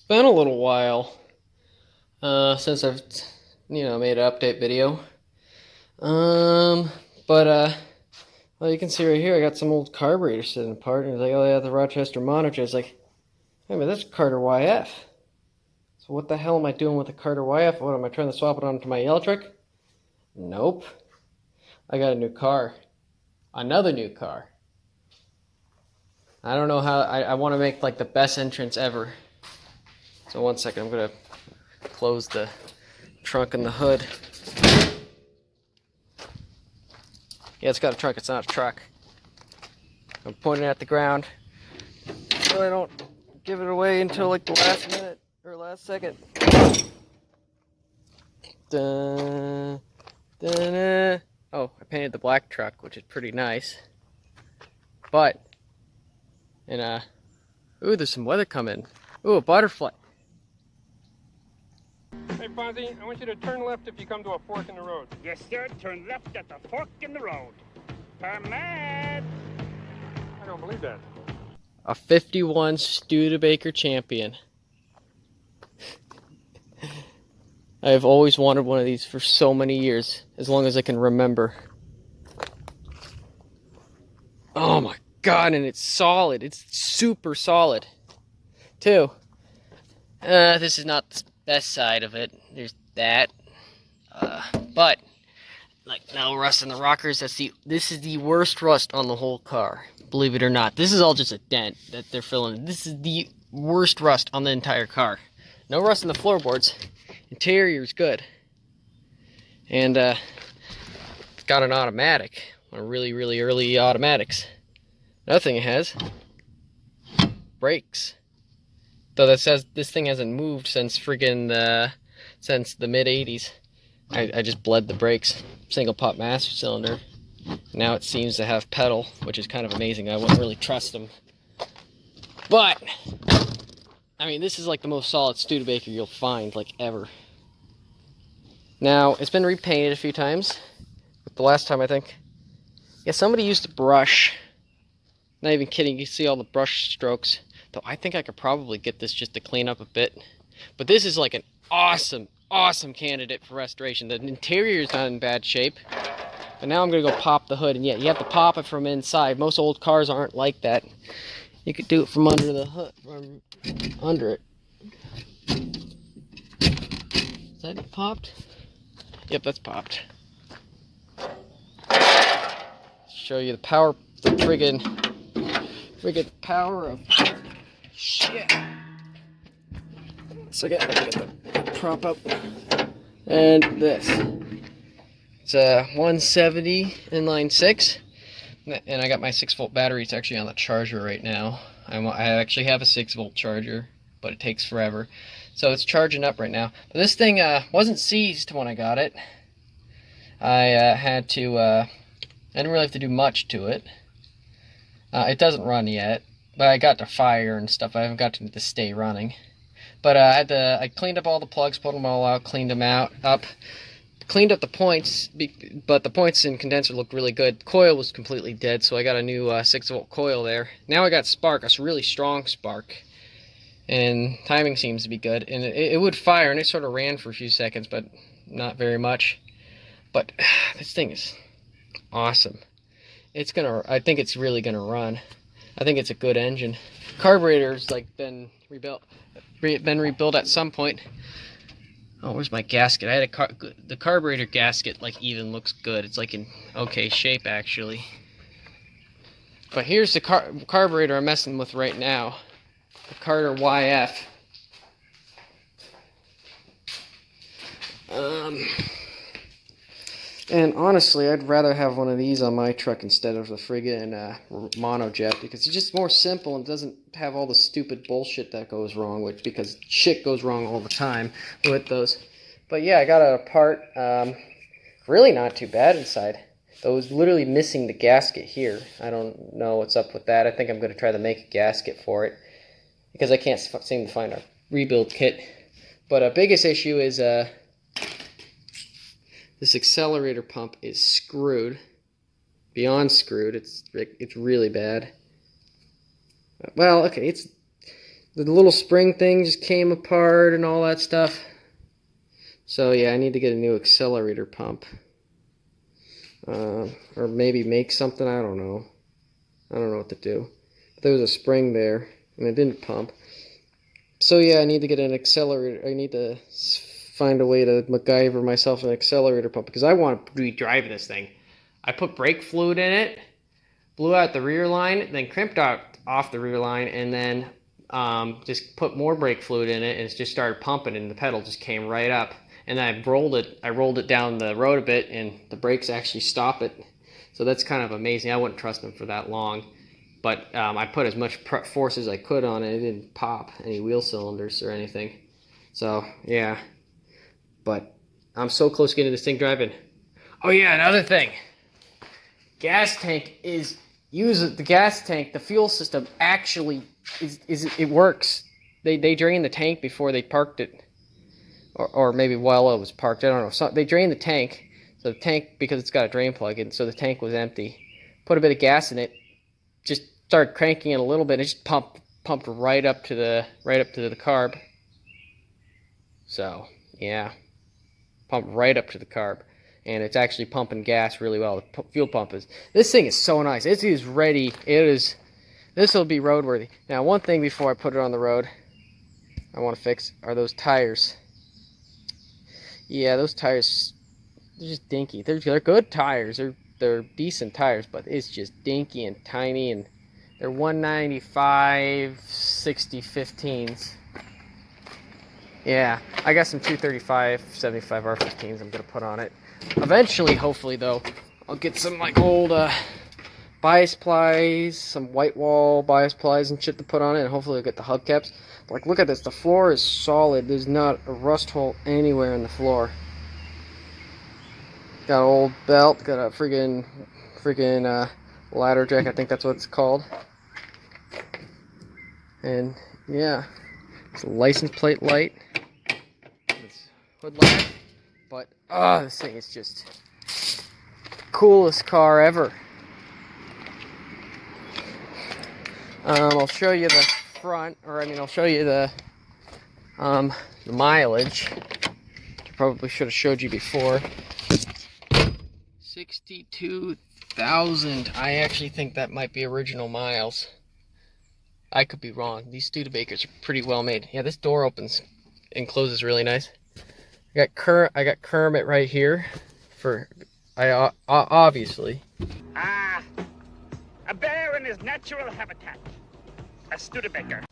been a little while since I've made an update video. Um, but well, you can see right here I got some old carburetor sitting apart, and it's like, oh yeah, the Rochester monitor. It's like, hey man, that's Carter YF. So what the hell am I doing with the Carter YF? What am I trying to swap it onto my Electric? Nope. I got a new car, another new car. I don't know how. I want to make like the best entrance ever. So one second, I'm gonna close the trunk and the hood. Yeah, it's got a trunk, it's not a truck. I'm pointing at the ground so I don't give it away until like the last minute or last second. Dun, dun, dun. Oh, I painted the black truck, which is pretty nice. But, ooh, there's some weather coming. Ooh, a butterfly. Hey, Fozzie, I want you to turn left if you come to a fork in the road. Yes, sir. Turn left at the fork in the road. Permit! I don't believe that. A 51 Studebaker champion. I've always wanted one of these for so many years, as long as I can remember. Oh my god, and it's solid. It's super solid, too. This is not the best side of it. There's that. But like no rust in the rockers. This is the worst rust on the whole car. Believe it or not. This is all just a dent that they're filling. This is the worst rust on the entire car. No rust in the floorboards. Interior's good. And it's got an automatic. One of really, really early automatics. Another thing it has, brakes. Though that says this thing hasn't moved since since the mid 80s. I just bled the brakes. Single pop master cylinder. Now it seems to have pedal, which is kind of amazing. I wouldn't really trust them. But, I mean, this is like the most solid Studebaker you'll find, like, ever. Now, it's been repainted a few times. The last time, I think. Yeah, somebody used a brush. Not even kidding, you see all the brush strokes. Though I think I could probably get this just to clean up a bit. But this is like an awesome candidate for restoration. The interior is not in bad shape. But now I'm going to go pop the hood. And yeah, you have to pop it from inside. Most old cars aren't like that. You could do it from under the hood. From under it. Is that popped? Yep, that's popped. Show you the power, the friggin' power of shit. So again, let me get the prop up. And this. It's a 170 inline 6. And I got my 6-volt battery. It's actually on the charger right now. I actually have a 6-volt charger, but it takes forever. So it's charging up right now. But this thing wasn't seized when I got it. I didn't really have to do much to it. It doesn't run yet, but I got to fire and stuff. I haven't got to stay running. But I cleaned up all the plugs, pulled them all out, cleaned them up, cleaned up the points, but the points in condenser looked really good. The coil was completely dead, so I got a new 6-volt coil there. Now I got spark, a really strong spark, and timing seems to be good. And it would fire, and it sort of ran for a few seconds, but not very much. But this thing is awesome. I think it's really gonna run. I think it's a good engine. Carburetor's like been rebuilt at some point. Oh, where's my gasket? I had the carburetor gasket like even looks good. It's like in okay shape actually. But here's the carburetor I'm messing with right now. The Carter YF. And honestly, I'd rather have one of these on my truck instead of the friggin' monojet, because it's just more simple and doesn't have all the stupid bullshit that goes wrong with, because shit goes wrong all the time with those. But yeah, I got it apart. Really not too bad inside. Though it was literally missing the gasket here. I don't know what's up with that. I think I'm going to try to make a gasket for it, because I can't seem to find a rebuild kit. But a biggest issue is this accelerator pump is screwed. Beyond screwed. It's really bad. Well, okay, it's The little spring thing just came apart and all that stuff. So yeah, I need to get a new accelerator pump. Or maybe make something, I don't know. I don't know what to do. But there was a spring there, and it didn't pump. So yeah, I need to get an accelerator. I need to find a way to MacGyver myself an accelerator pump, because I want to be driving this thing. I put brake fluid in it, blew out the rear line, then crimped out off the rear line, and then just put more brake fluid in it, and it just started pumping, and the pedal just came right up. And then I rolled it down the road a bit, and the brakes actually stop it. So that's kind of amazing. I wouldn't trust them for that long, but I put as much force as I could on it. It didn't pop any wheel cylinders or anything. So yeah, but I'm so close to getting this thing driving. Oh yeah, another thing. Gas tank the gas tank. The fuel system actually it works. They drained the tank before they parked it. Or maybe while it was parked, I don't know. So they drained the tank, so the tank, because it's got a drain plug in, so the tank was empty. Put a bit of gas in it, just started cranking it a little bit, and it just pumped right up to the carb. So yeah, pumped right up to the carb, and it's actually pumping gas really well. The fuel pump is. This thing is so nice. It is ready. This will be roadworthy. Now, one thing before I put it on the road, I want to fix are those tires. Yeah, those tires, they're just dinky. They're good tires. They're decent tires, but it's just dinky and tiny, and they're 195 60 15s. Yeah, I got some 235 75 R15s I'm gonna put on it. Eventually, hopefully though, I'll get some like old bias plies, some white wall bias plies and shit to put on it, and hopefully I'll get the hubcaps. Like, look at this. The floor is solid. There's not a rust hole anywhere in the floor. Got an old belt. Got a friggin' ladder jack. I think that's what it's called. And yeah, it's a license plate light. It's hood light. But this thing is just the coolest car ever. I'll show you the front, I'll show you the mileage. I probably should have showed you before. 62,000. I actually think that might be original miles. I could be wrong. These Studebakers are pretty well made. Yeah, this door opens and closes really nice. I got Kermit right here for obviously. A bear in his natural habitat. A Studebaker.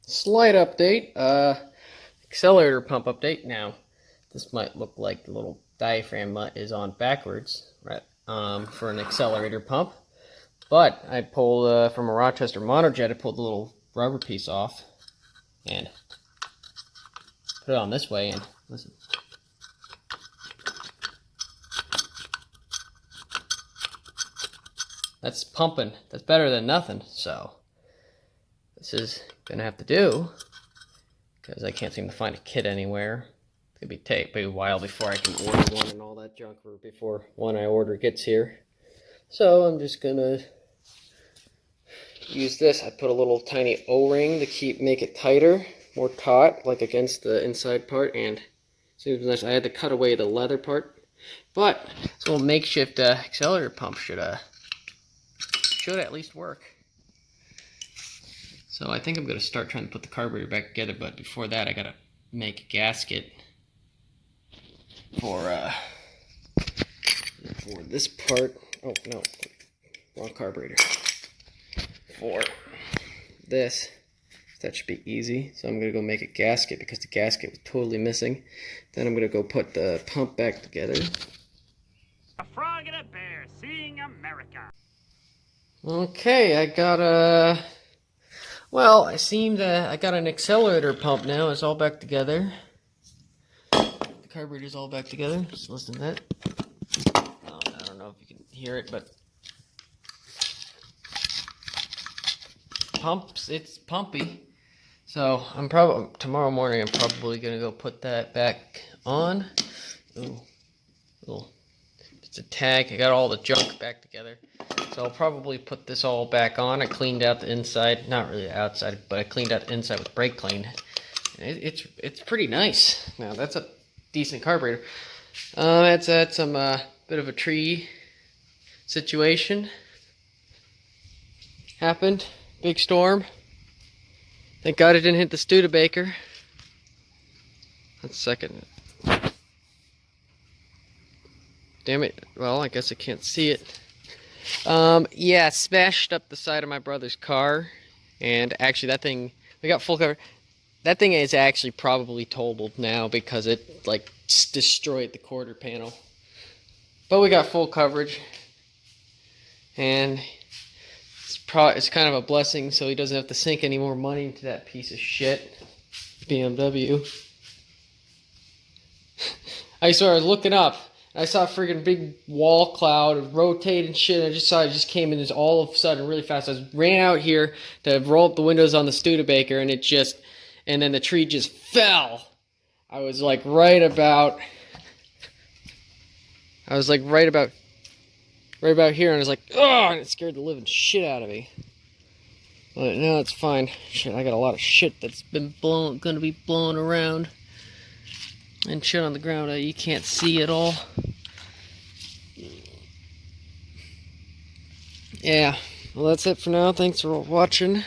Slight update, accelerator pump update. Now, this might look like the little diaphragm is on backwards, right? For an accelerator pump, but I pulled from a Rochester Monojet. I pulled the little rubber piece off and put it on this way, and listen. That's pumping. That's better than nothing. So this is gonna have to do, because I can't seem to find a kit anywhere. It's gonna be a while before I can order one and all that junk, or before one I order gets here. So I'm just gonna use this. I put a little tiny O-ring to make it tighter, more taut, like against the inside part, and seems nice. I had to cut away the leather part, but this little makeshift accelerator pump should at least work. So I think I'm going to start trying to put the carburetor back together, but before that I got to make a gasket for this part. Oh no, wrong carburetor. For this. That should be easy. So I'm going to go make a gasket, because the gasket was totally missing. Then I'm going to go put the pump back together. A frog and a bear seeing America. Okay, I got I got an accelerator pump now. It's all back together. The carburetor's all back together. Just listen to that. I don't know if you can hear it, but it's pumpy. So tomorrow morning I'm probably gonna go put that back on. Ooh, little It's a tag. I got all the junk back together. So I'll probably put this all back on. I cleaned out the inside, not really the outside, but I cleaned out the inside with brake clean. And it's pretty nice. Now that's a decent carburetor. It's had some bit of a tree situation happened. Big storm. Thank God it didn't hit the Studebaker. Let's second it. Damn it. Well, I guess I can't see it. Yeah, smashed up the side of my brother's car. And actually that thing, we got full cover. That thing is actually probably totaled now because it, like, destroyed the quarter panel. But we got full coverage. And it's kind of a blessing so he doesn't have to sink any more money into that piece of shit BMW. I was looking up. I saw a freaking big wall cloud rotating shit. I just saw it just came in just all of a sudden really fast. I ran out here to roll up the windows on the Studebaker and then the tree just fell. I was like right about here, and I was like, oh, and it scared the living shit out of me. But no, it's fine. Shit, I got a lot of shit that's been gonna be blown around. And shit on the ground you can't see at all. Yeah, well that's it for now. Thanks for watching.